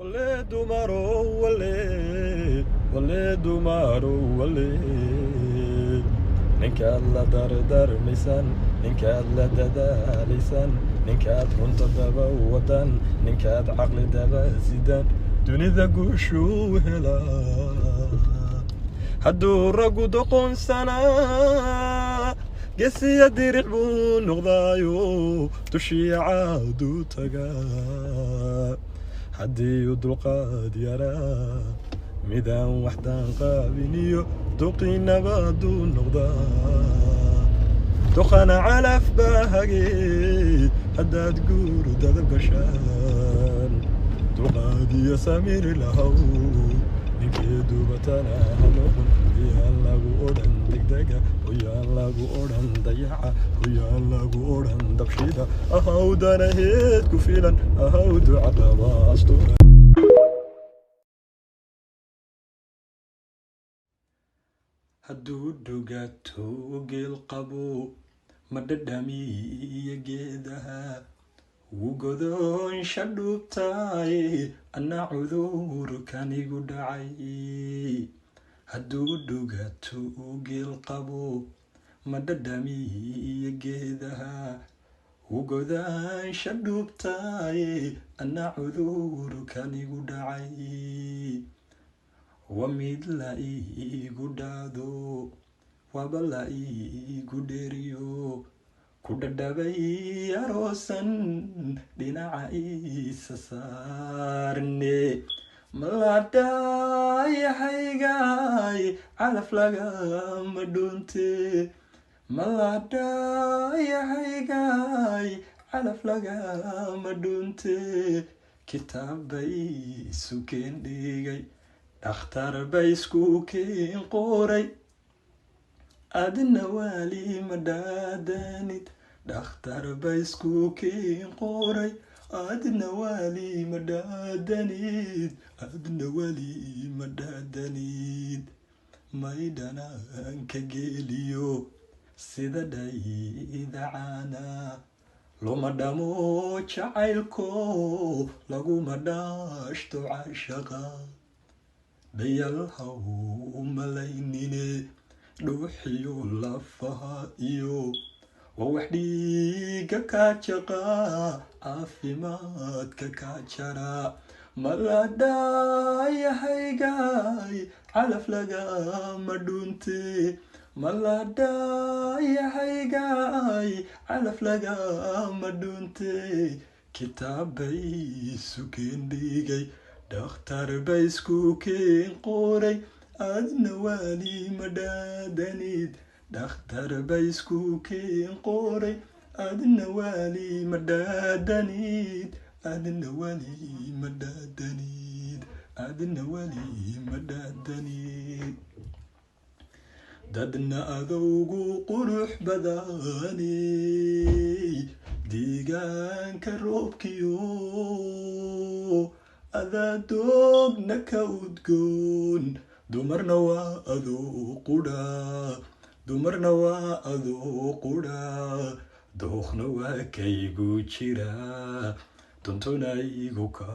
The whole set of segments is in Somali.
ولد مارو ولد مارو ninkaad la dardarmaysan ninkaad la dadaalaysan ninkaad runta daba wadan ninkaad caqli daba sidan dunida guushuu helaa hadduu raggu doqonsanaa gesiya diric buu noqdaayo dushii caadu tagaa haddii u dulqaad yaraa midaan waxdaan qaabiniyo duqinabaduu noqdaa duqana calaf baa hagee haddaad guur dadab gashaan dulqaadiyo samiir lahow ninkii duubatana hanoqon hoyaan lagu odhan degdega hoyaan lagu odhan dayaca hoyaan lagu odhan dabshida ahaw danaheed ku filan ahaw ducaqaba astura hadduu dhugato geel qabo ma dhadhamiya geedaha wuu godoonsha dhuubtaay anna cudurkanigu dhacay hadduu dhugato geel qabo ma dhadhamiya geedaha wuu godaansha dhuubtaay anna cudurkanigu dhacay wamid la iigu dhaado waba la iigu dheeriyo ku dhadhabay aroosan dhinaca isa saarne maladhayahaygaay calaf lagama dhunte maladhayahaygaay calaf lagama dhunte kitaabbay sukeen dhigay dhakhtar bay isku keen qoray adna wali ma dhaadanid dhakhtar bay isku keen qoray adna wali ma dhaadanid adna wali ma dhaadanid maydhananka geeliyo sida dhaydacaana luma dhamo jacaylko laguma dhaashto cashaqa dayalhaw malaynine dhuuxiyo lafaha iyo waa wax dhiiga kaa jaqa caafimaadka kaa jara maladhayahaygaay calaf lagama dhunte maladhayahaygaay calaf lagama dhunte kitaabbay sukeen dhigay dhakhtar bay isku keen qoray adna wali ma dhaadanid dhakhtar bay isku keen qoray adna wali ma dhaadanid adna wali ma dhaadanid adna wali ma dhaadanid dadna adowgu qurux badaney deegaanka roobkiyo adaa doogna ka udgoon dumarna waa adoo qudha dumarna waa adoo qudha dookhna waa kaygu jira duntuna igu ka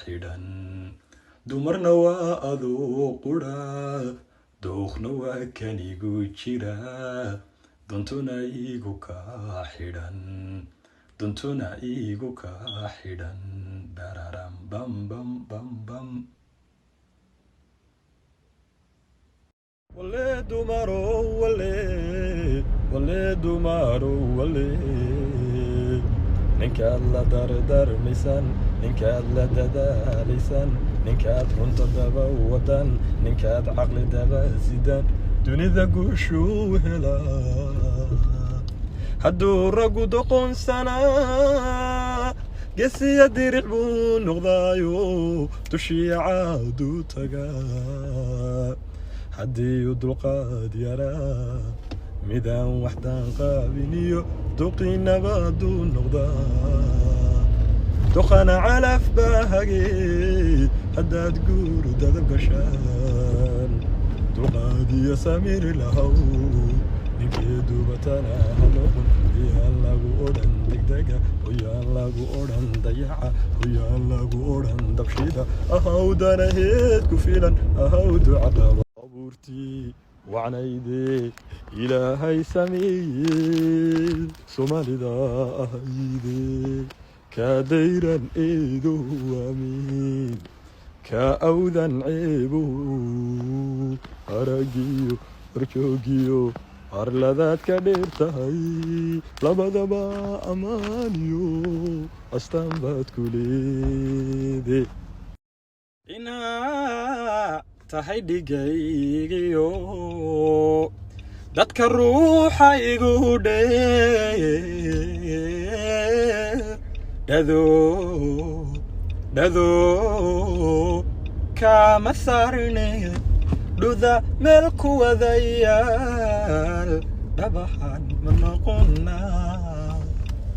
xidhan dumarna waa adoo qudha dookhna waa kanigu jira duntuna igu ka xidhan duntuna igu ka xidhan dararam bam bam bam bam ولد مارو ninkaad la dardarmaysan ninkaad la dadaalaysan ninkaad runta daba wadan ninkaad caqli daba sidan dunida guushuu helaa hadduu raggu doqonsanaa gesiya diric buu noqdaayo dushii caadu tagaa haddii u dulqaad yaraa midaan waxdaan qaabiniyo duqinabaduu noqdaa duqana calaf baa hagee haddaad guur dadab gashaan dulqaadiyo samiir lahow duubatana hanoqon hoyaan lagu odhan degdega hoyaan lagu odhan dayaca hoyaan lagu odhan dabshida ahawdanaheed ku filan ahaw ducaqaba abuurtii wacnaydee ilaahay sameeyey soomaalida ahaydee kaa dayran eedo amiin kaa awdan ceebo aragiyo warjoogiyo harladaad ka dheer tahay labadaba ammaaniyo astaan baad ku leede inaa tahay dhigaygiyo dadka ruuxa igu dheer dhado kama saarne dhuda meel ku wadayaal dhabaxan ma noqonnaa